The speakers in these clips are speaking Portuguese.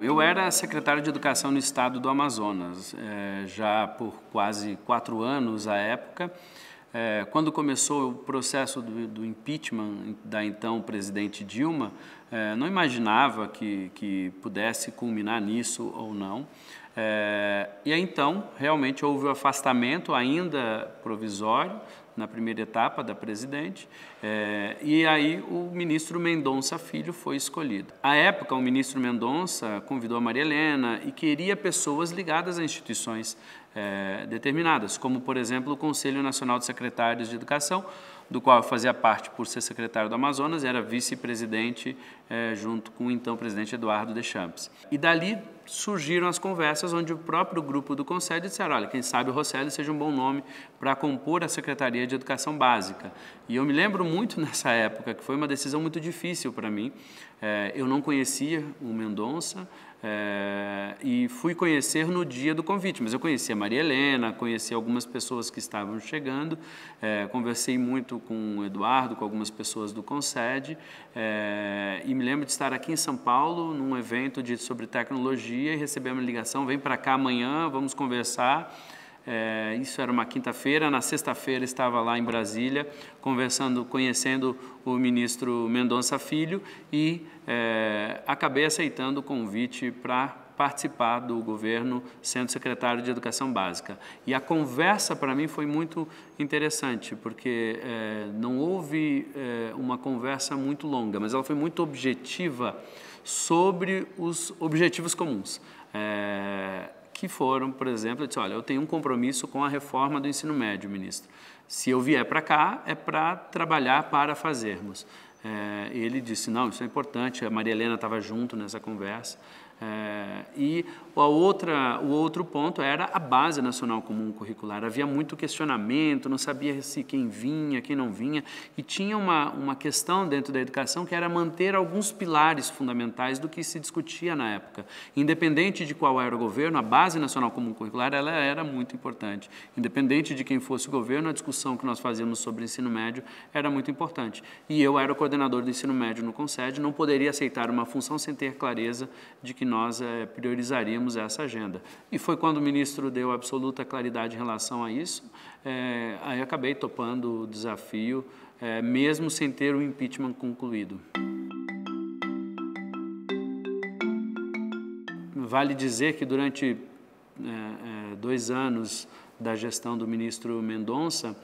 Eu era secretário de Educação no estado do Amazonas, já por quase 4 anos à época. Quando começou o processo do impeachment da então presidente Dilma, não imaginava que pudesse culminar nisso ou não. E aí, então, realmente houve o afastamento ainda provisório na primeira etapa da presidente, e aí o ministro Mendonça Filho foi escolhido. À época, o ministro Mendonça convidou a Maria Helena e queria pessoas ligadas a instituições determinadas, como, por exemplo, o Conselho Nacional de Secretários de Educação, do qual eu fazia parte por ser secretário do Amazonas, era vice-presidente junto com o então presidente Eduardo Deschamps. E dali surgiram as conversas onde o próprio grupo do Conselho disseram, olha, quem sabe o Rosselli seja um bom nome para compor a Secretaria de Educação Básica. E eu me lembro muito nessa época que foi uma decisão muito difícil para mim. Eu não conhecia o Mendonça, e fui conhecer no dia do convite, mas eu conhecia a Maria Helena, conheci algumas pessoas que estavam chegando, conversei muito com o Eduardo, com algumas pessoas do Concede, e me lembro de estar aqui em São Paulo, num evento sobre tecnologia, e receber uma ligação, vem para cá amanhã, vamos conversar. Isso era uma quinta-feira, na sexta-feira estava lá em Brasília, conhecendo o ministro Mendonça Filho e acabei aceitando o convite para participar do governo sendo secretário de Educação Básica. E a conversa para mim foi muito interessante, porque não houve uma conversa muito longa, mas ela foi muito objetiva sobre os objetivos comuns. Que foram, por exemplo, eu disse, olha, eu tenho um compromisso com a reforma do ensino médio, ministro. Se eu vier para cá, é para trabalhar para fazermos. Ele disse, não, isso é importante, a Maria Helena estava junto nessa conversa. E o outro ponto era a Base Nacional Comum Curricular. Havia muito questionamento, não sabia se quem vinha, quem não vinha, e tinha uma questão dentro da educação que era manter alguns pilares fundamentais do que se discutia na época. Independente de qual era o governo, a Base Nacional Comum Curricular ela era muito importante. Independente de quem fosse o governo, a discussão que nós fazíamos sobre ensino médio era muito importante. E eu era o coordenador do ensino médio no Concede, não poderia aceitar uma função sem ter clareza de que nós priorizaríamos essa agenda. E foi quando o ministro deu absoluta claridade em relação a isso, aí acabei topando o desafio, mesmo sem ter o impeachment concluído. Vale dizer que durante 2 anos da gestão do ministro Mendonça,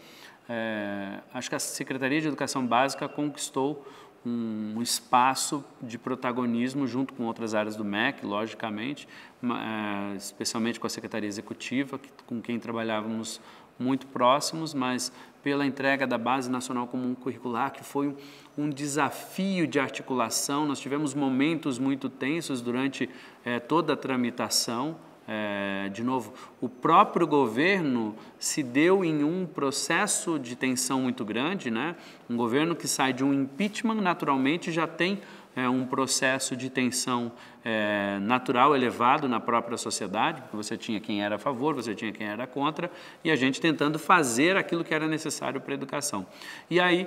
acho que a Secretaria de Educação Básica conquistou um espaço de protagonismo junto com outras áreas do MEC, logicamente, especialmente com a Secretaria Executiva, com quem trabalhávamos muito próximos, mas pela entrega da Base Nacional Comum Curricular, que foi um desafio de articulação. Nós tivemos momentos muito tensos durante toda a tramitação. De novo, o próprio governo se deu em um processo de tensão muito grande, né? Um governo que sai de um impeachment, naturalmente, já tem um processo de tensão natural elevado na própria sociedade, porque você tinha quem era a favor, você tinha quem era contra, e a gente tentando fazer aquilo que era necessário para a educação. E aí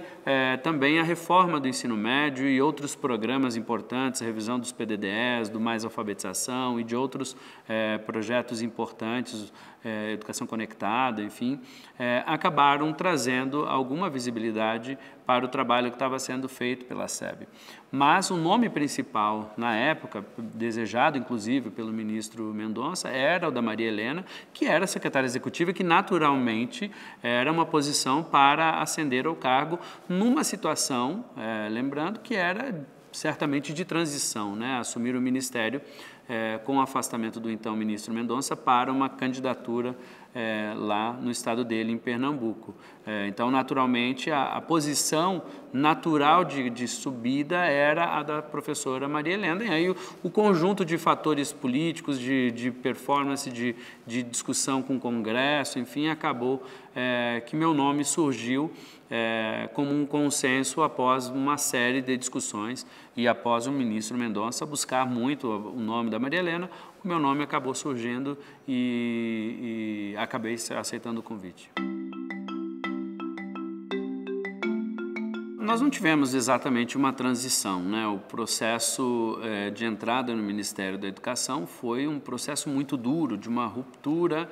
também a reforma do ensino médio e outros programas importantes, a revisão dos PDDEs, do Mais Alfabetização e de outros projetos importantes, educação conectada, enfim, acabaram trazendo alguma visibilidade para o trabalho que estava sendo feito pela SEB. Mas o nome principal, na época, desejado inclusive pelo ministro Mendonça, era o da Maria Helena, que era secretária executiva e que naturalmente era uma posição para ascender ao cargo numa situação, lembrando que era certamente de transição, né? Assumir o ministério com o afastamento do então ministro Mendonça para uma candidatura lá no estado dele, em Pernambuco. Então, naturalmente, a posição natural de subida era a da professora Maria Helena, e aí o conjunto de fatores políticos, de performance, de discussão com o Congresso, enfim, acabou que meu nome surgiu como um consenso após uma série de discussões e após o ministro Mendonça buscar muito o nome da Maria Helena, o meu nome acabou surgindo e acabei aceitando o convite. Nós não tivemos exatamente uma transição, né? O processo de entrada no Ministério da Educação foi um processo muito duro, de uma ruptura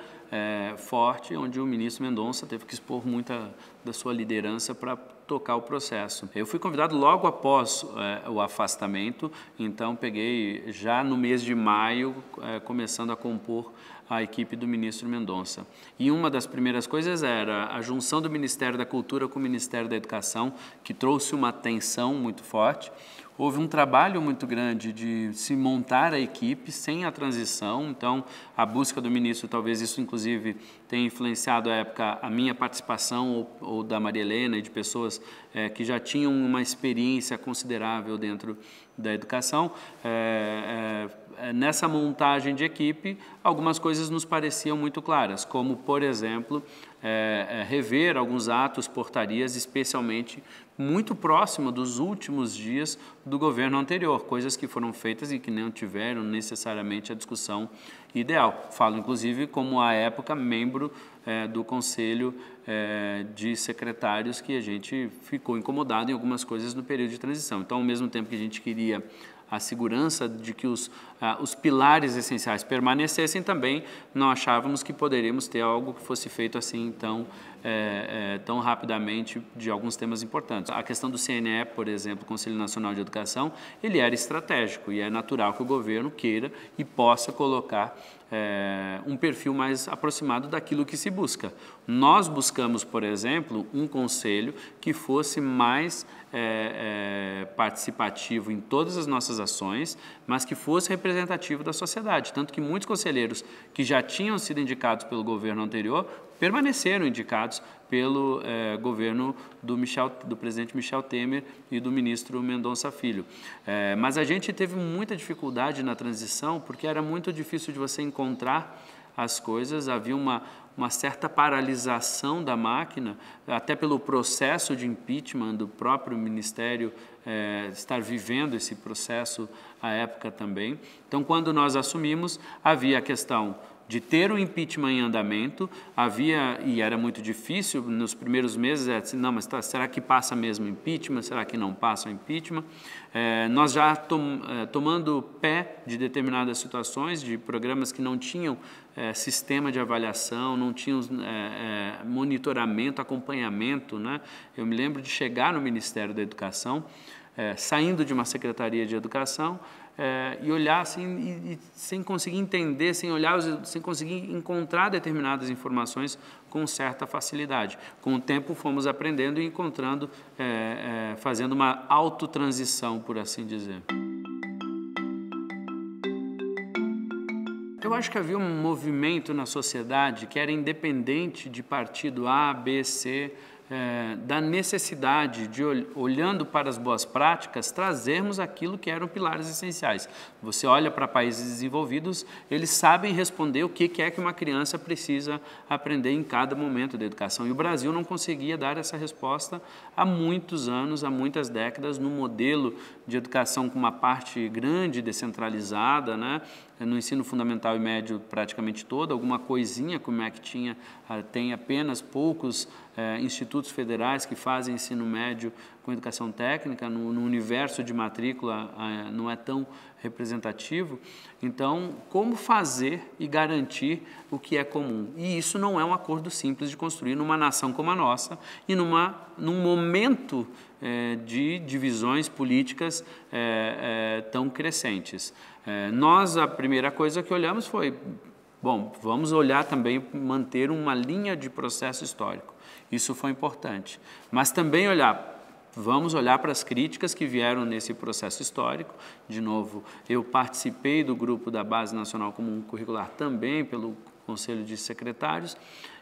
forte, onde o ministro Mendonça teve que expor muita da sua liderança para tocar o processo. Eu fui convidado logo após o afastamento, então peguei já no mês de maio, começando a compor a equipe do ministro Mendonça. E uma das primeiras coisas era a junção do Ministério da Cultura com o Ministério da Educação, que trouxe uma tensão muito forte. Houve um trabalho muito grande de se montar a equipe sem a transição, então a busca do ministro, talvez isso inclusive tenha influenciado à época a minha participação ou da Maria Helena e de pessoas que já tinham uma experiência considerável dentro da educação. Nessa montagem de equipe, algumas coisas nos pareciam muito claras, como, por exemplo, rever alguns atos, portarias, especialmente muito próximo dos últimos dias do governo anterior, coisas que foram feitas e que não tiveram necessariamente a discussão ideal. Falo, inclusive, como à época, membro do Conselho de Secretários, que a gente ficou incomodado em algumas coisas no período de transição. Então, ao mesmo tempo que a gente queria a segurança de que os pilares essenciais permanecessem, também não achávamos que poderíamos ter algo que fosse feito assim tão rapidamente de alguns temas importantes. A questão do CNE, por exemplo, Conselho Nacional de Educação, ele era estratégico e é natural que o governo queira e possa colocar um perfil mais aproximado daquilo que se busca. Nós buscamos, por exemplo, um conselho que fosse mais participativo em todas as nossas ações, mas que fosse representativo da sociedade. Tanto que muitos conselheiros que já tinham sido indicados pelo governo anterior permaneceram indicados pelo governo do presidente Michel Temer e do ministro Mendonça Filho. Mas a gente teve muita dificuldade na transição, porque era muito difícil de você encontrar as coisas, havia uma certa paralisação da máquina, até pelo processo de impeachment do próprio Ministério estar vivendo esse processo à época também. Então, quando nós assumimos, havia a questão de ter o impeachment em andamento, e era muito difícil nos primeiros meses, não, mas será que passa mesmo impeachment, será que não passa o impeachment? Nós já tomando pé de determinadas situações, de programas que não tinham sistema de avaliação, não tinham monitoramento, acompanhamento, né? Eu me lembro de chegar no Ministério da Educação, saindo de uma Secretaria de Educação, e olhar assim, e sem conseguir entender, sem conseguir encontrar determinadas informações com certa facilidade. Com o tempo fomos aprendendo e encontrando, fazendo uma autotransição, por assim dizer. Eu acho que havia um movimento na sociedade que era independente de partido A, B, C, da necessidade de, olhando para as boas práticas, trazermos aquilo que eram pilares essenciais. Você olha para países desenvolvidos, eles sabem responder o que é que uma criança precisa aprender em cada momento da educação. E o Brasil não conseguia dar essa resposta há muitos anos, há muitas décadas, no modelo de educação com uma parte grande descentralizada, né? No ensino fundamental e médio praticamente todo, alguma coisinha como é que tem apenas poucos institutos federais que fazem ensino médio com educação técnica, no universo de matrícula não é tão representativo. Então, como fazer e garantir o que é comum? E isso não é um acordo simples de construir numa nação como a nossa e num momento de divisões políticas tão crescentes. A primeira coisa que olhamos foi, bom, vamos olhar também, manter uma linha de processo histórico. Isso foi importante. Mas também vamos olhar para as críticas que vieram nesse processo histórico. De novo, eu participei do grupo da Base Nacional Comum Curricular também pelo Conselho de Secretários.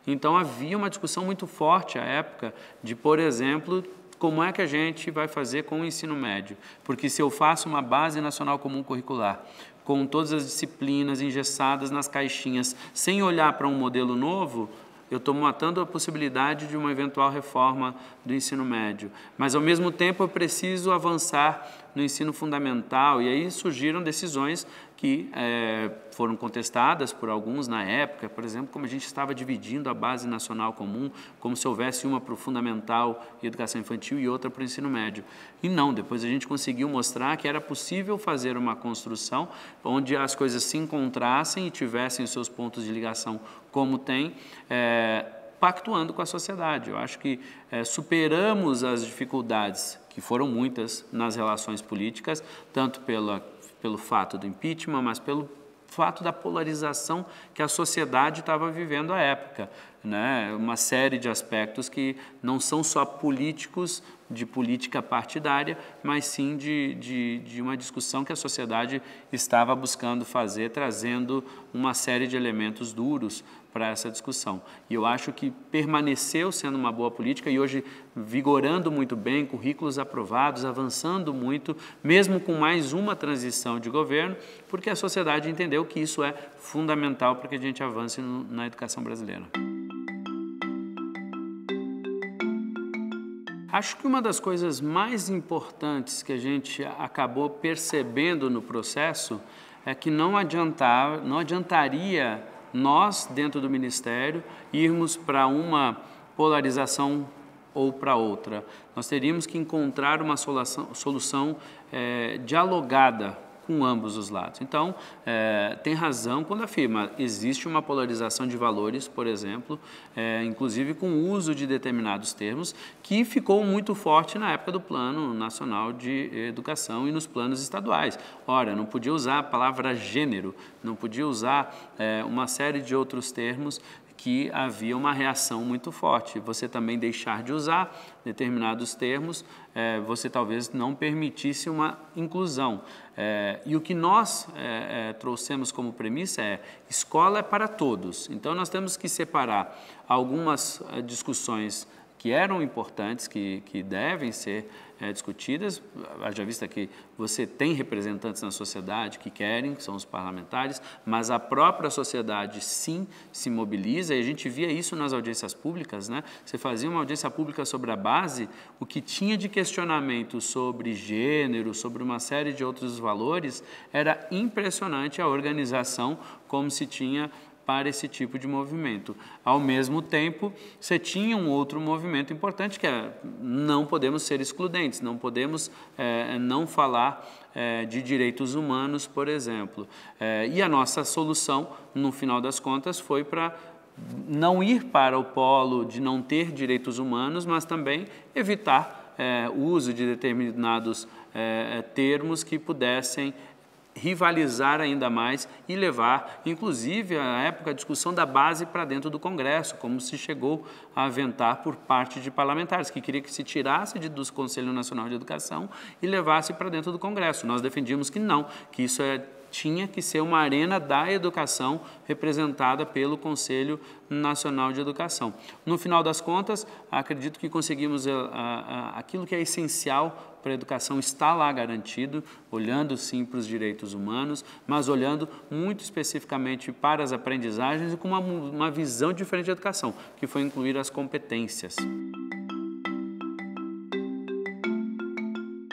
Então, havia uma discussão muito forte à época de, por exemplo, como é que a gente vai fazer com o ensino médio? Porque se eu faço uma Base Nacional Comum Curricular com todas as disciplinas engessadas nas caixinhas, sem olhar para um modelo novo, eu estou matando a possibilidade de uma eventual reforma do ensino médio. Mas, ao mesmo tempo, eu preciso avançar no ensino fundamental, e aí surgiram decisões que foram contestadas por alguns na época, por exemplo, como a gente estava dividindo a base nacional comum, como se houvesse uma para o fundamental e educação infantil e outra para o ensino médio. E não, depois a gente conseguiu mostrar que era possível fazer uma construção onde as coisas se encontrassem e tivessem os seus pontos de ligação como tem, pactuando com a sociedade. Eu acho que superamos as dificuldades, que foram muitas, nas relações políticas, tanto pelo fato do impeachment, mas pelo fato da polarização que a sociedade estava vivendo à época, né? Uma série de aspectos que não são só políticos, de política partidária, mas sim de uma discussão que a sociedade estava buscando fazer, trazendo uma série de elementos duros para essa discussão. E eu acho que permaneceu sendo uma boa política e hoje vigorando muito bem, currículos aprovados, avançando muito, mesmo com mais uma transição de governo, porque a sociedade entendeu que isso é fundamental para que a gente avance na educação brasileira. Acho que uma das coisas mais importantes que a gente acabou percebendo no processo é que não adiantaria nós, dentro do Ministério, irmos para uma polarização ou para outra. Nós teríamos que encontrar uma solução dialogada com ambos os lados. Então, tem razão quando afirma, existe uma polarização de valores, por exemplo, inclusive com o uso de determinados termos, que ficou muito forte na época do Plano Nacional de Educação e nos planos estaduais. Ora, não podia usar a palavra gênero, não podia usar uma série de outros termos que havia uma reação muito forte. Você também deixar de usar determinados termos, você talvez não permitisse uma inclusão. E o que nós trouxemos como premissa é: escola é para todos. Então, nós temos que separar algumas discussões que eram importantes, que devem ser discutidas, haja vista que você tem representantes na sociedade que querem, que são os parlamentares, mas a própria sociedade sim se mobiliza, e a gente via isso nas audiências públicas, né? Você fazia uma audiência pública sobre a base, o que tinha de questionamento sobre gênero, sobre uma série de outros valores, era impressionante a organização como se tinha para esse tipo de movimento. Ao mesmo tempo, você tinha um outro movimento importante, que é: não podemos ser excludentes, não podemos não falar de direitos humanos, por exemplo. E a nossa solução, no final das contas, foi para não ir para o polo de não ter direitos humanos, mas também evitar o uso de determinados termos que pudessem rivalizar ainda mais e levar, inclusive, à época, a discussão da base para dentro do Congresso, como se chegou a aventar por parte de parlamentares, que queria que se tirasse do Conselho Nacional de Educação e levasse para dentro do Congresso. Nós defendíamos que não, que isso tinha que ser uma arena da educação representada pelo Conselho Nacional de Educação. No final das contas, acredito que conseguimos aquilo que é essencial para a educação está lá garantido, olhando sim para os direitos humanos, mas olhando muito especificamente para as aprendizagens e com uma visão diferente da educação, que foi incluir as competências.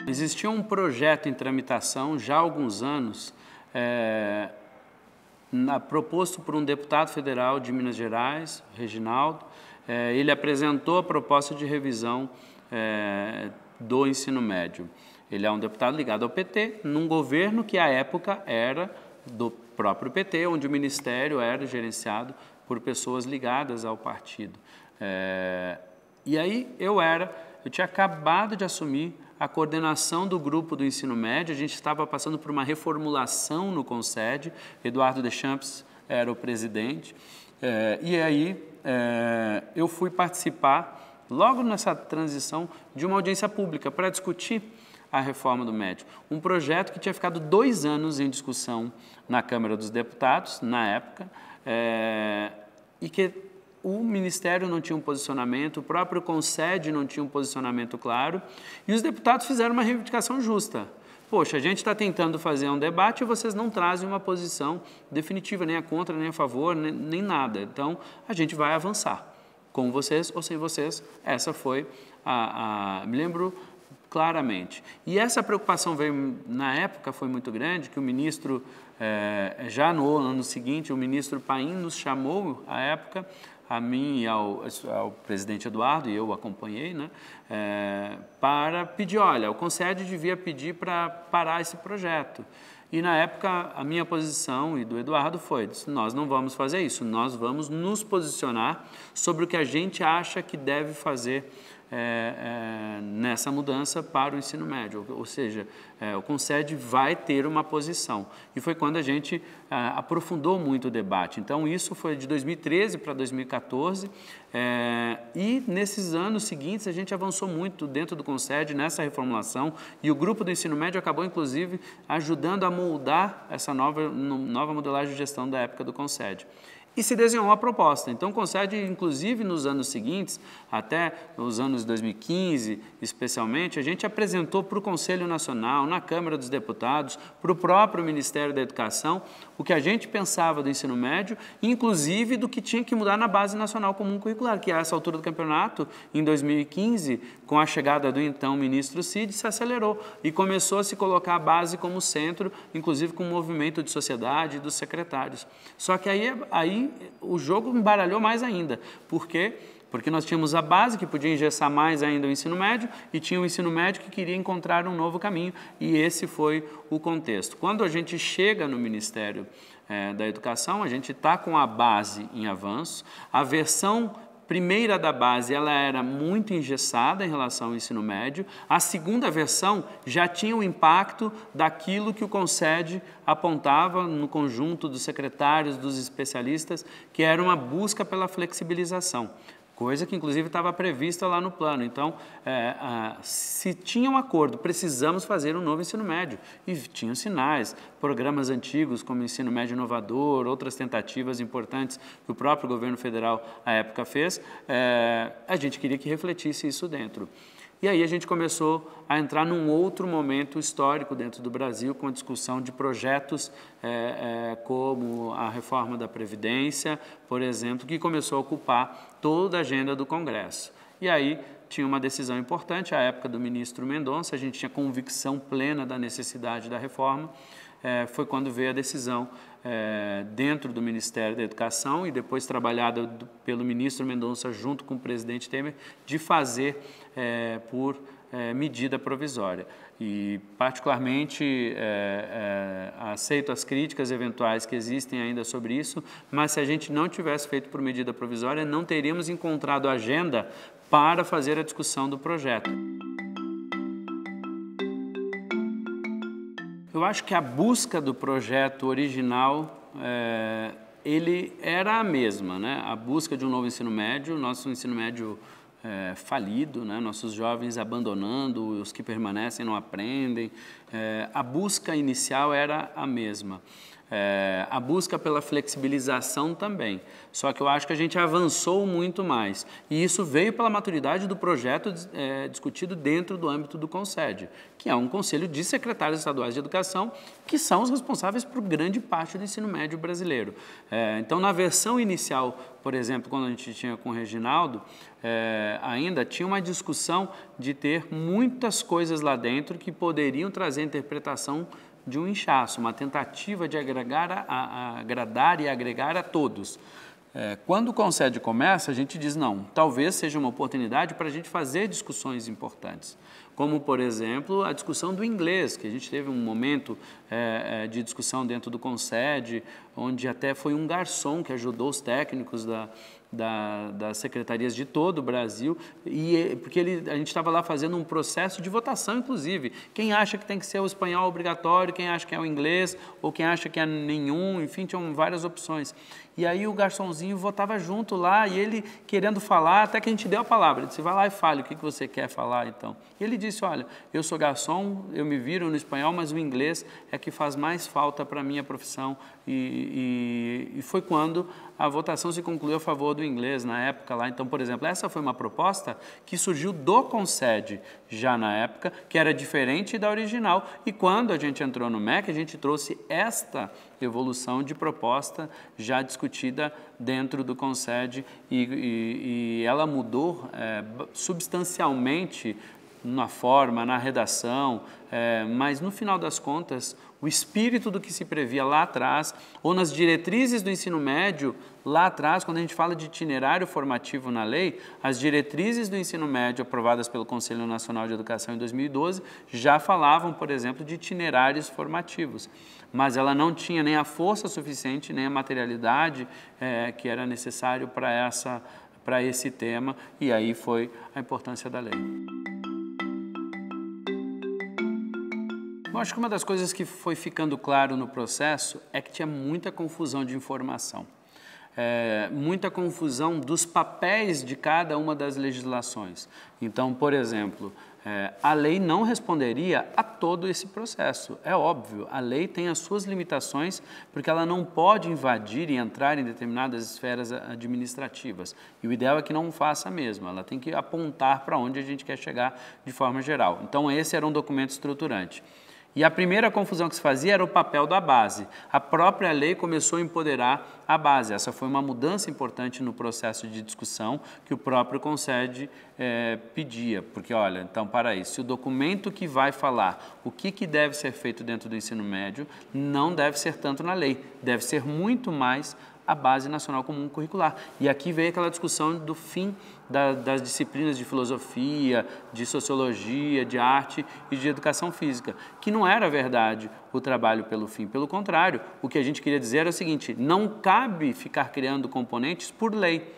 Existia um projeto em tramitação já há alguns anos, proposto por um deputado federal de Minas Gerais, Reginaldo. Ele apresentou a proposta de revisão do ensino médio. Ele é um deputado ligado ao PT, num governo que à época era do próprio PT, onde o ministério era gerenciado por pessoas ligadas ao partido. E aí eu tinha acabado de assumir a coordenação do grupo do ensino médio, a gente estava passando por uma reformulação no Concede, Eduardo Deschamps era o presidente, e aí eu fui participar, logo nessa transição, de uma audiência pública para discutir a reforma do médio. Um projeto que tinha ficado 2 anos em discussão na Câmara dos Deputados, na época, e que o Ministério não tinha um posicionamento, o próprio Concede não tinha um posicionamento claro, e os deputados fizeram uma reivindicação justa. Poxa, a gente está tentando fazer um debate e vocês não trazem uma posição definitiva, nem a contra, nem a favor, nem nada. Então, a gente vai avançar. Com vocês ou sem vocês, essa foi me lembro claramente. E essa preocupação veio, na época, foi muito grande, que o ministro, já no ano seguinte, o ministro Paim nos chamou, à época, a mim e ao presidente Eduardo, e eu acompanhei, né, para pedir, olha, o Concede devia pedir para parar esse projeto. E, na época, a minha posição e do Eduardo foi, nós não vamos fazer isso, nós vamos nos posicionar sobre o que a gente acha que deve fazer nessa mudança para o ensino médio, ou seja, o Concede vai ter uma posição. E foi quando a gente aprofundou muito o debate. Então, isso foi de 2013 para 2014, e nesses anos seguintes a gente avançou muito dentro do Concede, nessa reformulação, e o grupo do ensino médio acabou, inclusive, ajudando a moldar essa nova modelagem de gestão da época do Concede. E se desenhou a proposta. Então, o Concede, inclusive nos anos seguintes, até os anos 2015, especialmente, a gente apresentou para o Conselho Nacional, na Câmara dos Deputados, para o próprio Ministério da Educação, o que a gente pensava do ensino médio, inclusive do que tinha que mudar na Base Nacional Comum Curricular, que a essa altura do campeonato, em 2015, com a chegada do então ministro Cid, se acelerou e começou a se colocar a base como centro, inclusive com o movimento de sociedade e dos secretários. Só que aí o jogo embaralhou mais ainda. Por quê? Porque nós tínhamos a base, que podia engessar mais ainda o ensino médio, e tinha o ensino médio que queria encontrar um novo caminho, e esse foi o contexto. Quando a gente chega no Ministério da Educação, a gente está com a base em avanço, a versão primeira da base, ela era muito engessada em relação ao ensino médio. A segunda versão já tinha o impacto daquilo que o Concede apontava no conjunto dos secretários, dos especialistas, que era uma busca pela flexibilização, coisa que inclusive estava prevista lá no plano. Então, se tinha um acordo, precisamos fazer um novo ensino médio. E tinham sinais, programas antigos como Ensino Médio Inovador, outras tentativas importantes que o próprio governo federal à época fez, a gente queria que refletisse isso dentro. E aí a gente começou a entrar num outro momento histórico dentro do Brasil, com a discussão de projetos como a reforma da Previdência, por exemplo, que começou a ocupar toda a agenda do Congresso. E aí tinha uma decisão importante, à época do ministro Mendonça, a gente tinha convicção plena da necessidade da reforma, foi quando veio a decisão dentro do Ministério da Educação e depois trabalhada pelo ministro Mendonça junto com o presidente Temer, de fazer por medida provisória. E, particularmente, aceito as críticas eventuais que existem ainda sobre isso, mas se a gente não tivesse feito por medida provisória, não teríamos encontrado agenda para fazer a discussão do projeto. Eu acho que a busca do projeto original, ele era a mesma, né? A busca de um novo ensino médio, nosso ensino médio falido, né? Nossos jovens abandonando, os que permanecem não aprendem. A busca inicial era a mesma. A busca pela flexibilização também, só que eu acho que a gente avançou muito mais, e isso veio pela maturidade do projeto discutido dentro do âmbito do Concede, que é um conselho de secretários estaduais de educação, que são os responsáveis por grande parte do ensino médio brasileiro. Então, na versão inicial, por exemplo, quando a gente tinha com o Reginaldo, ainda tinha uma discussão de ter muitas coisas lá dentro que poderiam trazer a interpretação de um inchaço, uma tentativa de agradar e agregar a todos. Quando o Concede começa, a gente diz, não, talvez seja uma oportunidade para a gente fazer discussões importantes, como, por exemplo, a discussão do inglês, que a gente teve um momento de discussão dentro do Concede, onde até foi um garçom que ajudou os técnicos das secretarias de todo o Brasil, porque a gente estava lá fazendo um processo de votação, inclusive. Quem acha que tem que ser o espanhol obrigatório, quem acha que é o inglês, ou quem acha que é nenhum, enfim, tinham várias opções. E aí o garçomzinho votava junto lá, e ele querendo falar, até que a gente deu a palavra. Ele disse, vai lá e fale, o que você quer falar, então? E ele disse, olha, eu sou garçom, eu me viro no espanhol, mas o inglês é que faz mais falta para a minha profissão. E foi quando a votação se concluiu a favor do inglês na época lá. Então, por exemplo, essa foi uma proposta que surgiu do Concede já na época, que era diferente da original. E quando a gente entrou no MEC, a gente trouxe esta evolução de proposta já discutida dentro do Concede, e ela mudou substancialmente na forma, na redação, mas no final das contas, o espírito do que se previa lá atrás, ou nas diretrizes do ensino médio, lá atrás, quando a gente fala de itinerário formativo na lei, as diretrizes do ensino médio aprovadas pelo Conselho Nacional de Educação em 2012 já falavam, por exemplo, de itinerários formativos, mas ela não tinha nem a força suficiente, nem a materialidade que era necessário para esse tema, e aí foi a importância da lei. Eu acho que uma das coisas que foi ficando claro no processo é que tinha muita confusão de informação. Muita confusão dos papéis de cada uma das legislações. Então, por exemplo, a lei não responderia a todo esse processo. É óbvio, a lei tem as suas limitações porque ela não pode invadir e entrar em determinadas esferas administrativas. E o ideal é que não faça mesmo, ela tem que apontar para onde a gente quer chegar de forma geral. Então, esse era um documento estruturante. E a primeira confusão que se fazia era o papel da base. A própria lei começou a empoderar a base. Essa foi uma mudança importante no processo de discussão que o próprio CONSED pedia. Porque, olha, então, para isso, se o documento que vai falar o que deve ser feito dentro do ensino médio não deve ser tanto na lei, deve ser muito mais a Base Nacional Comum Curricular. E aqui veio aquela discussão do fim das disciplinas de filosofia, de sociologia, de arte e de educação física, que não era verdade o trabalho pelo fim. Pelo contrário, o que a gente queria dizer era o seguinte: não cabe ficar criando componentes por lei.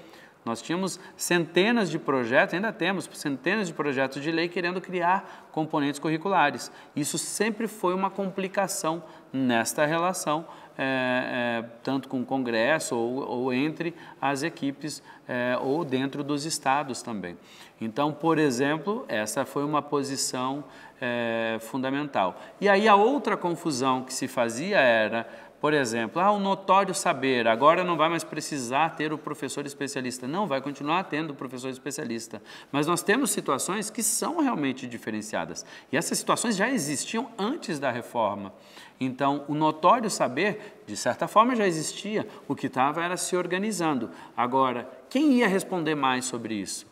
Nós tínhamos centenas de projetos, ainda temos centenas de projetos de lei querendo criar componentes curriculares. Isso sempre foi uma complicação nesta relação, tanto com o Congresso ou entre as equipes ou dentro dos estados também. Então, por exemplo, essa foi uma posição fundamental. E aí a outra confusão que se fazia era, por exemplo, o notório saber, agora não vai mais precisar ter o professor especialista. Não, vai continuar tendo o professor especialista. Mas nós temos situações que são realmente diferenciadas. E essas situações já existiam antes da reforma. Então, o notório saber, de certa forma, já existia. O que estava era se organizando. Agora, quem ia responder mais sobre isso?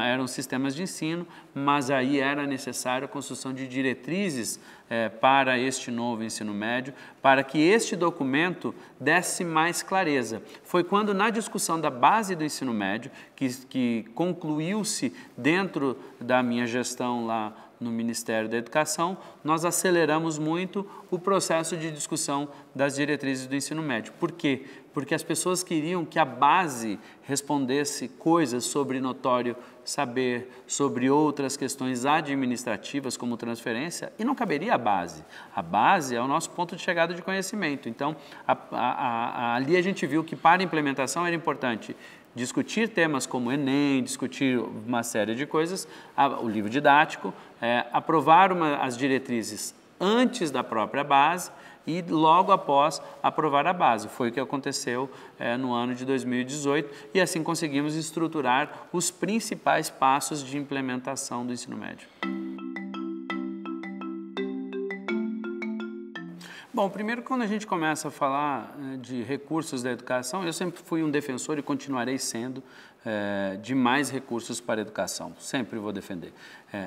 Eram sistemas de ensino, mas aí era necessário a construção de diretrizes para este novo ensino médio, para que este documento desse mais clareza. Foi quando, na discussão da base do ensino médio, que concluiu-se dentro da minha gestão lá no Ministério da Educação, nós aceleramos muito o processo de discussão das diretrizes do ensino médio. Por quê? Porque as pessoas queriam que a base respondesse coisas sobre notório saber, sobre outras questões administrativas, como transferência, e não caberia a base. A base é o nosso ponto de chegada de conhecimento. Então, ali a gente viu que para a implementação era importante discutir temas como Enem, discutir uma série de coisas, o livro didático, aprovar as diretrizes antes da própria base e logo após aprovar a base. Foi o que aconteceu no ano de 2018 e assim conseguimos estruturar os principais passos de implementação do ensino médio. Bom, primeiro, quando a gente começa a falar de recursos da educação, eu sempre fui um defensor e continuarei sendo de mais recursos para a educação. Sempre vou defender.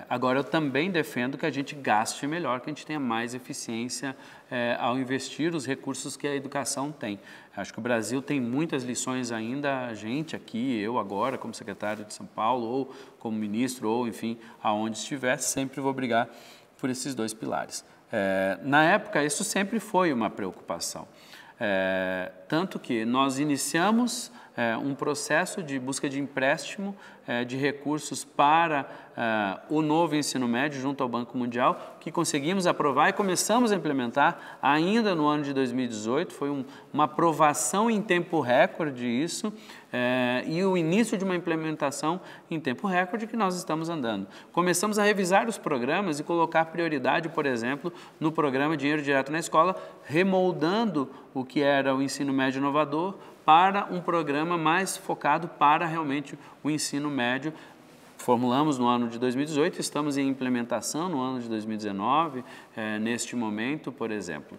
Agora, eu também defendo que a gente gaste melhor, que a gente tenha mais eficiência ao investir os recursos que a educação tem. Acho que o Brasil tem muitas lições ainda, a gente aqui, eu agora, como secretário de São Paulo, ou como ministro, ou enfim, aonde estiver, sempre vou brigar por esses dois pilares. Na época, isso sempre foi uma preocupação, tanto que nós iniciamos um processo de busca de empréstimo de recursos para o novo ensino médio junto ao Banco Mundial, que conseguimos aprovar e começamos a implementar ainda no ano de 2018, foi uma aprovação em tempo recorde isso, e o início de uma implementação em tempo recorde que nós estamos andando. Começamos a revisar os programas e colocar prioridade, por exemplo, no programa Dinheiro Direto na Escola, remoldando o que era o ensino médio inovador para um programa mais focado para realmente o ensino médio. Formulamos no ano de 2018, estamos em implementação no ano de 2019, neste momento, por exemplo.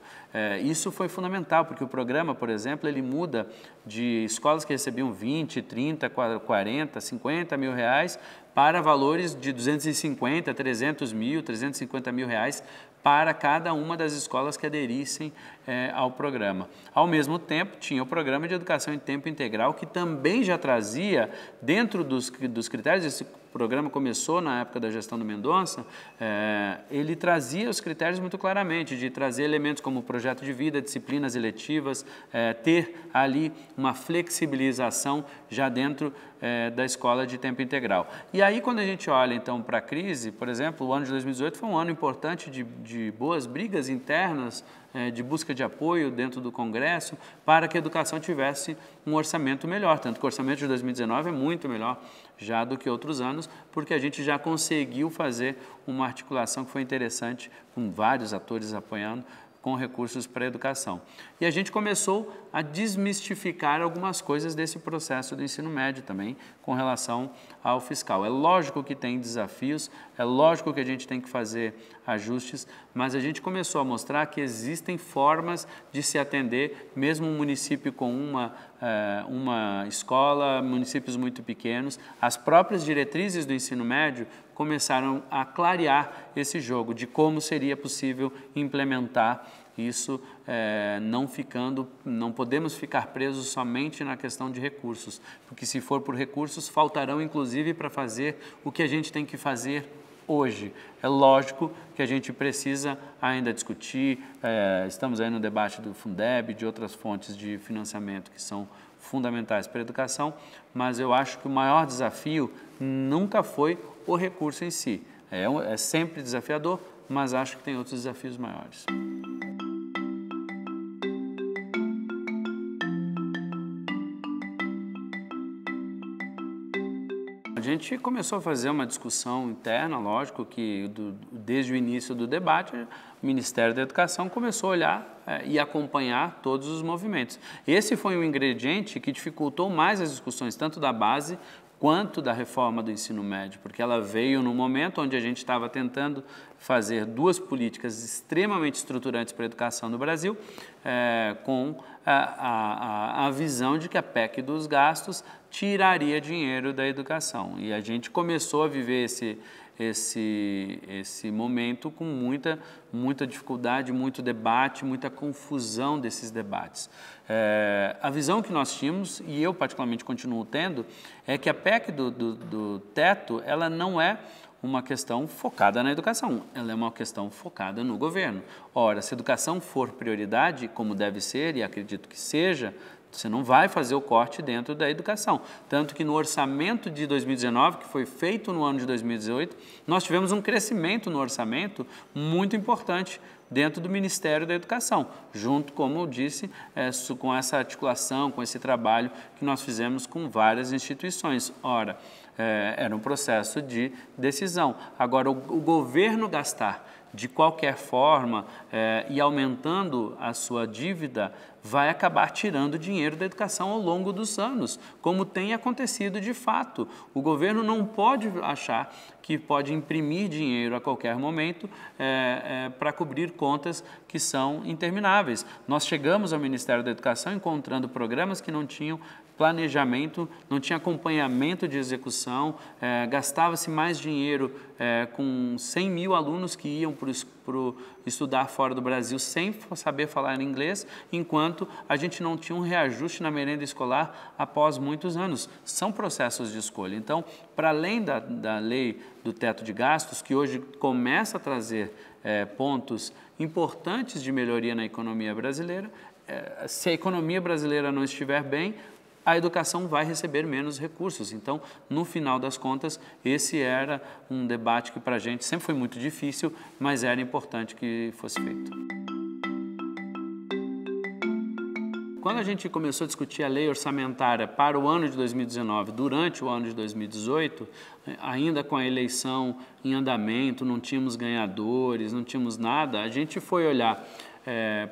Isso foi fundamental, porque o programa, por exemplo, ele muda de escolas que recebiam 20, 30, 40, 50 mil reais para valores de 250, 300 mil, 350 mil reais para cada uma das escolas que aderissem ao programa. Ao mesmo tempo, tinha o programa de educação em tempo integral, que também já trazia, dentro dos critérios, esse programa começou na época da gestão do Mendonça, ele trazia os critérios muito claramente, de trazer elementos como projeto de vida, disciplinas eletivas, ter ali uma flexibilização já dentro da escola de tempo integral. E aí, quando a gente olha, então, para a crise, por exemplo, o ano de 2018 foi um ano importante de boas brigas internas, de busca de apoio dentro do Congresso, para que a educação tivesse um orçamento melhor, tanto que o orçamento de 2019 é muito melhor já do que outros anos, porque a gente já conseguiu fazer uma articulação que foi interessante, com vários atores apoiando, com recursos para a educação. E a gente começou a desmistificar algumas coisas desse processo do ensino médio também, com relação ao fiscal. É lógico que tem desafios, é lógico que a gente tem que fazer ajustes, mas a gente começou a mostrar que existem formas de se atender, mesmo um município com uma escola, municípios muito pequenos. As próprias diretrizes do ensino médio começaram a clarear esse jogo de como seria possível implementar isso, não podemos ficar presos somente na questão de recursos, porque se for por recursos, faltarão inclusive para fazer o que a gente tem que fazer hoje. É lógico que a gente precisa ainda discutir, estamos aí no debate do Fundeb, de outras fontes de financiamento que são fundamentais para a educação, mas eu acho que o maior desafio nunca foi o recurso em si. É sempre desafiador, mas acho que tem outros desafios maiores. A gente começou a fazer uma discussão interna, lógico que desde o início do debate, o Ministério da Educação começou a olhar e acompanhar todos os movimentos. Esse foi um ingrediente que dificultou mais as discussões, tanto da base quanto da reforma do ensino médio, porque ela veio no momento onde a gente estava tentando fazer duas políticas extremamente estruturantes para a educação no Brasil, com a visão de que a PEC dos gastos tiraria dinheiro da educação. E a gente começou a viver esse momento com muita dificuldade, muito debate, muita confusão desses debates. A visão que nós tínhamos, e eu particularmente continuo tendo, é que a PEC do teto, ela não é uma questão focada na educação, ela é uma questão focada no governo. Ora, se a educação for prioridade, como deve ser, e acredito que seja, você não vai fazer o corte dentro da educação. Tanto que no orçamento de 2019, que foi feito no ano de 2018, nós tivemos um crescimento no orçamento muito importante dentro do Ministério da Educação, junto, como eu disse, com essa articulação, com esse trabalho que nós fizemos com várias instituições. Ora, era um processo de decisão. Agora, o governo gastar de qualquer forma e aumentando a sua dívida, vai acabar tirando dinheiro da educação ao longo dos anos, como tem acontecido de fato. O governo não pode achar que pode imprimir dinheiro a qualquer momento para cobrir contas que são intermináveis. Nós chegamos ao Ministério da Educação encontrando programas que não tinham planejamento, não tinha acompanhamento de execução, gastava-se mais dinheiro com 100 mil alunos que iam para estudar fora do Brasil sem saber falar inglês, enquanto a gente não tinha um reajuste na merenda escolar após muitos anos. São processos de escolha. Então, para além da lei do teto de gastos, que hoje começa a trazer pontos importantes de melhoria na economia brasileira, se a economia brasileira não estiver bem, a educação vai receber menos recursos. Então, no final das contas, esse era um debate que para a gente sempre foi muito difícil, mas era importante que fosse feito. Quando a gente começou a discutir a lei orçamentária para o ano de 2019, durante o ano de 2018, ainda com a eleição em andamento, não tínhamos ganhadores, não tínhamos nada, a gente foi olhar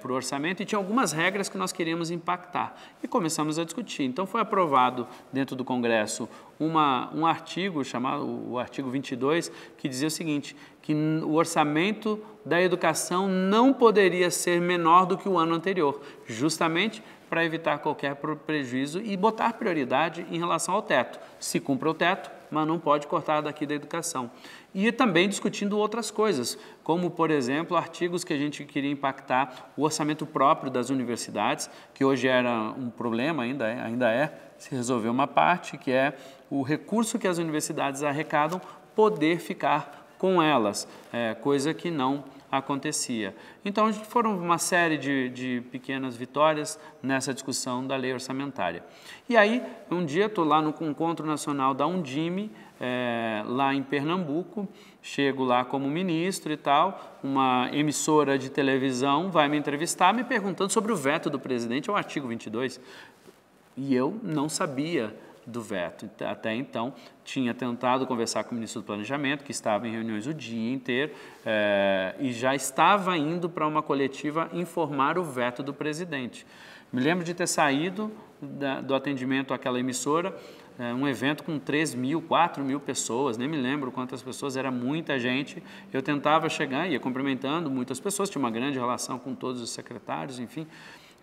para o orçamento e tinha algumas regras que nós queríamos impactar e começamos a discutir. Então foi aprovado dentro do Congresso um artigo chamado o artigo 22, que dizia o seguinte, que o orçamento da educação não poderia ser menor do que o ano anterior, justamente para evitar qualquer prejuízo e botar prioridade em relação ao teto. Se cumpre o teto, mas não pode cortar daqui da educação. E também discutindo outras coisas, como, por exemplo, artigos que a gente queria impactar o orçamento próprio das universidades, que hoje era um problema, ainda é, se resolver uma parte, que é o recurso que as universidades arrecadam poder ficar com elas, coisa que não acontecia. Então, foram uma série de pequenas vitórias nessa discussão da lei orçamentária. E aí, um dia, estou lá no Encontro Nacional da Undime, lá em Pernambuco, chego lá como ministro e tal, uma emissora de televisão vai me entrevistar me perguntando sobre o veto do presidente ao artigo 22. E eu não sabia do veto. Até então, tinha tentado conversar com o ministro do Planejamento, que estava em reuniões o dia inteiro, e já estava indo para uma coletiva informar o veto do presidente. Me lembro de ter saído do atendimento àquela emissora, um evento com 3.000, 4.000 pessoas, nem me lembro quantas pessoas, era muita gente. Eu tentava chegar, ia cumprimentando muitas pessoas, tinha uma grande relação com todos os secretários, enfim.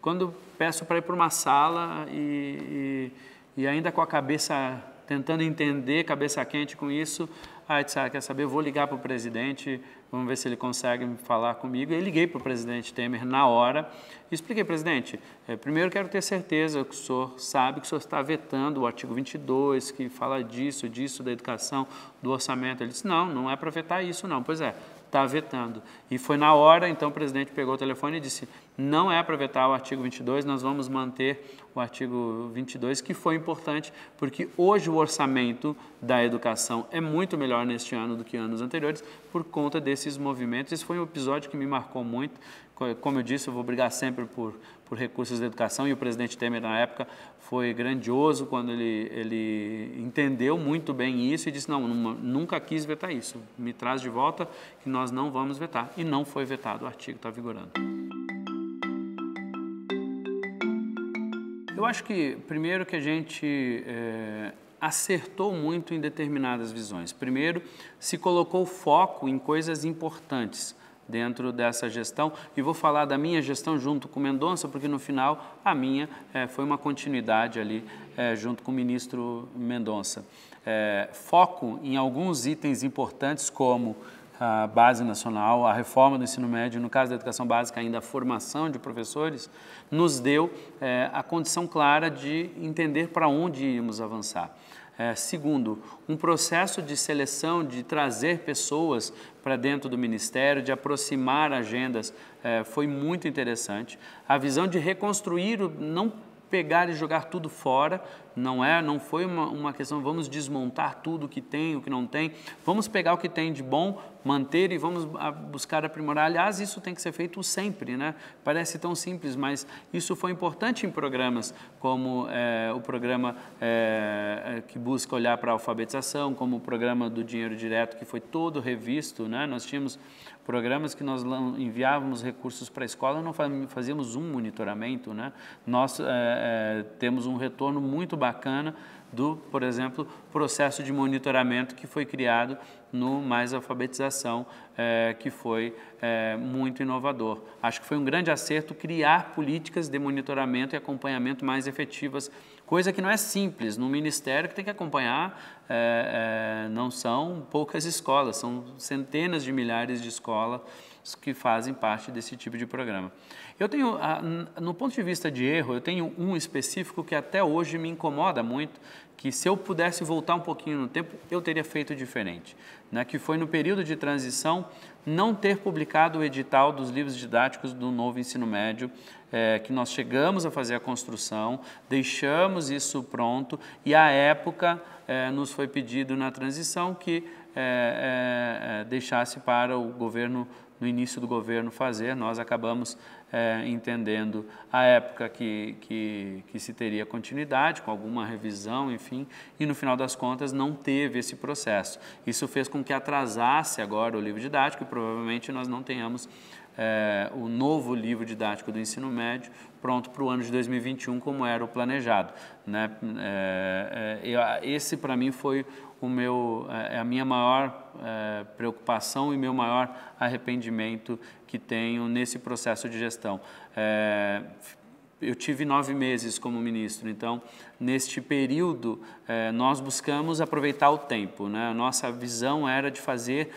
Quando peço para ir para uma sala e ainda com a cabeça, tentando entender, cabeça quente com isso, aí disse, quer saber, eu vou ligar para o presidente, vamos ver se ele consegue falar comigo. Eu liguei para o presidente Temer na hora e expliquei, presidente, primeiro quero ter certeza que o senhor sabe que o senhor está vetando o artigo 22, que fala disso, da educação, do orçamento. Ele disse, não é para vetar isso não. Pois é, está vetando. E foi na hora, então o presidente pegou o telefone e disse, não é para vetar o artigo 22, nós vamos manter o artigo 22, que foi importante, porque hoje o orçamento da educação é muito melhor neste ano do que anos anteriores, por conta desses movimentos. Esse foi um episódio que me marcou muito. Como eu disse, eu vou brigar sempre por recursos da educação, e o presidente Temer, na época, foi grandioso quando ele entendeu muito bem isso e disse, não, nunca quis vetar isso, me traz de volta que nós não vamos vetar. E não foi vetado, o artigo está vigorando. Eu acho que, primeiro, que a gente acertou muito em determinadas visões. Primeiro, se colocou foco em coisas importantes dentro dessa gestão, e vou falar da minha gestão junto com o Mendonça, porque no final a minha foi uma continuidade ali junto com o ministro Mendonça. Foco em alguns itens importantes como a base nacional, a reforma do ensino médio, no caso da educação básica ainda a formação de professores, nos deu a condição clara de entender para onde íamos avançar. Segundo, um processo de seleção, de trazer pessoas para dentro do Ministério, de aproximar agendas, foi muito interessante. A visão de reconstruir, não pegar e jogar tudo fora, não foi uma questão, vamos desmontar tudo o que tem, o que não tem, vamos pegar o que tem de bom, manter e vamos buscar aprimorar. Aliás, isso tem que ser feito sempre, né? Parece tão simples, mas isso foi importante em programas como o programa que busca olhar para a alfabetização, como o programa do Dinheiro Direto, que foi todo revisto, né? Nós tínhamos programas que nós enviávamos recursos para a escola, não fazíamos um monitoramento, né? Nós temos um retorno muito bacana do, por exemplo, processo de monitoramento que foi criado no Mais Alfabetização, que foi muito inovador. Acho que foi um grande acerto criar políticas de monitoramento e acompanhamento mais efetivas, coisa que não é simples. No Ministério que tem que acompanhar, não são poucas escolas, são centenas de milhares de escolas que fazem parte desse tipo de programa. Eu tenho, no ponto de vista de erro, eu tenho um específico que até hoje me incomoda muito, que se eu pudesse voltar um pouquinho no tempo, eu teria feito diferente, né? Que foi no período de transição não ter publicado o edital dos livros didáticos do novo ensino médio, que nós chegamos a fazer a construção, deixamos isso pronto e, à época, nos foi pedido na transição que deixasse para o governo, no início do governo, fazer. Nós acabamos entendendo a época que se teria continuidade, com alguma revisão, enfim, e no final das contas não teve esse processo. Isso fez com que atrasasse agora o livro didático e provavelmente nós não tenhamos o novo livro didático do ensino médio pronto para o ano de 2021, como era o planejado, né? Esse, para mim, foi a minha maior preocupação e meu maior arrependimento que tenho nesse processo de gestão. eu tive 9 meses como ministro, então, neste período, nós buscamos aproveitar o tempo, né? A nossa visão era de fazer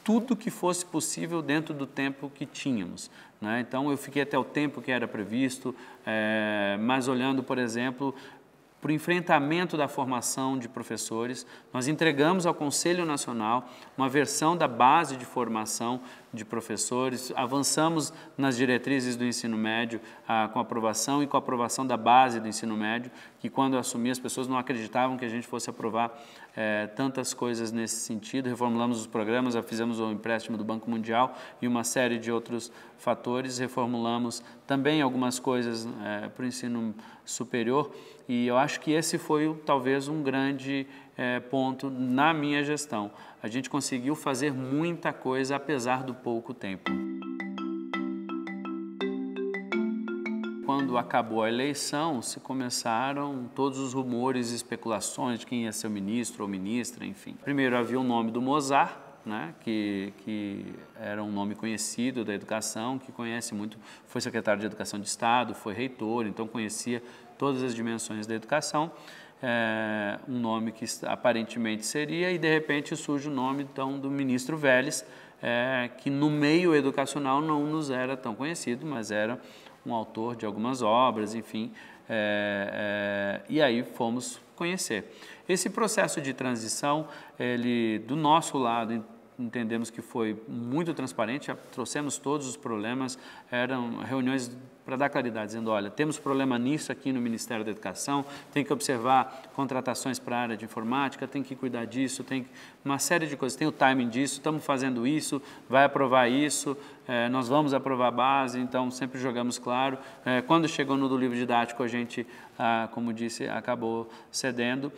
tudo que fosse possível dentro do tempo que tínhamos, né? Então, eu fiquei até o tempo que era previsto, mas olhando, por exemplo, para o enfrentamento da formação de professores, nós entregamos ao Conselho Nacional uma versão da base de formação de professores, avançamos nas diretrizes do ensino médio com aprovação e com a aprovação da base do ensino médio, que quando eu assumi as pessoas não acreditavam que a gente fosse aprovar tantas coisas nesse sentido. Reformulamos os programas, fizemos o empréstimo do Banco Mundial e uma série de outros fatores, reformulamos também algumas coisas para o ensino superior, e eu acho que esse foi talvez um grande ponto na minha gestão. A gente conseguiu fazer muita coisa apesar do pouco tempo. Quando acabou a eleição, se começaram todos os rumores e especulações de quem ia ser o ministro ou ministra, enfim. Primeiro havia o nome do Mozart, né, que era um nome conhecido da educação, que conhece muito, foi secretário de Educação de Estado, foi reitor, então conhecia todas as dimensões da educação. Um nome que aparentemente seria, e de repente surge o nome então do ministro Vélez, que no meio educacional não nos era tão conhecido, mas era um autor de algumas obras, enfim, e aí fomos conhecer. Esse processo de transição, ele, do nosso lado, entendemos que foi muito transparente, trouxemos todos os problemas, eram reuniões para dar claridade, dizendo, olha, temos problema nisso aqui no Ministério da Educação, tem que observar contratações para a área de informática, tem que cuidar disso, tem uma série de coisas, tem o timing disso, estamos fazendo isso, vai aprovar isso, nós vamos aprovar a base, então sempre jogamos claro. Quando chegou no do livro didático, a gente, como disse, acabou cedendo.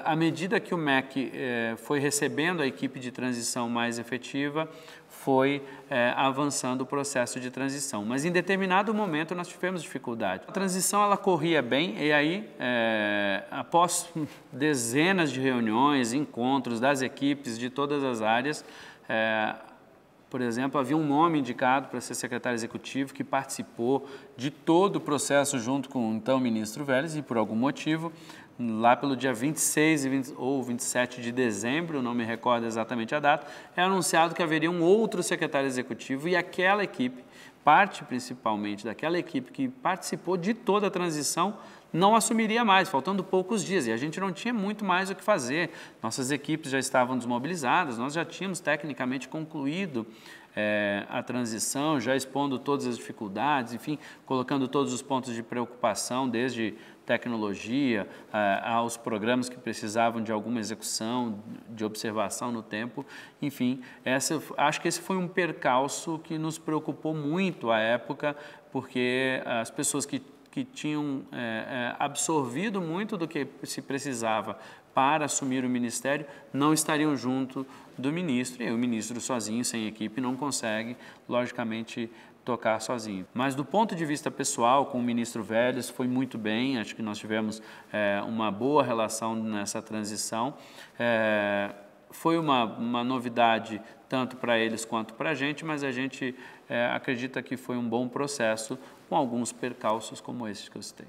À medida que o MEC foi recebendo a equipe de transição mais efetiva, foi avançando o processo de transição. Mas em determinado momento nós tivemos dificuldade. A transição ela corria bem e aí, após dezenas de reuniões, encontros das equipes de todas as áreas, por exemplo, havia um nome indicado para ser secretário executivo que participou de todo o processo junto com então, o ministro Vélez e por algum motivo, lá pelo dia 26 ou 27 de dezembro, não me recordo exatamente a data, é anunciado que haveria um outro secretário executivo e aquela equipe, parte principalmente daquela equipe que participou de toda a transição, não assumiria mais, faltando poucos dias, e a gente não tinha muito mais o que fazer. Nossas equipes já estavam desmobilizadas, nós já tínhamos tecnicamente concluído a transição, já expondo todas as dificuldades, enfim, colocando todos os pontos de preocupação, desde tecnologia aos programas que precisavam de alguma execução, de observação no tempo, enfim, acho que esse foi um percalço que nos preocupou muito à época, porque as pessoas que tinham absorvido muito do que se precisava para assumir o ministério, não estariam junto do ministro, e o ministro sozinho, sem equipe, não consegue, logicamente, tocar sozinho. Mas do ponto de vista pessoal, com o ministro Vélez, foi muito bem, acho que nós tivemos uma boa relação nessa transição. Foi uma novidade tanto para eles quanto para a gente, mas a gente acredita que foi um bom processo com alguns percalços como esses que eu citei.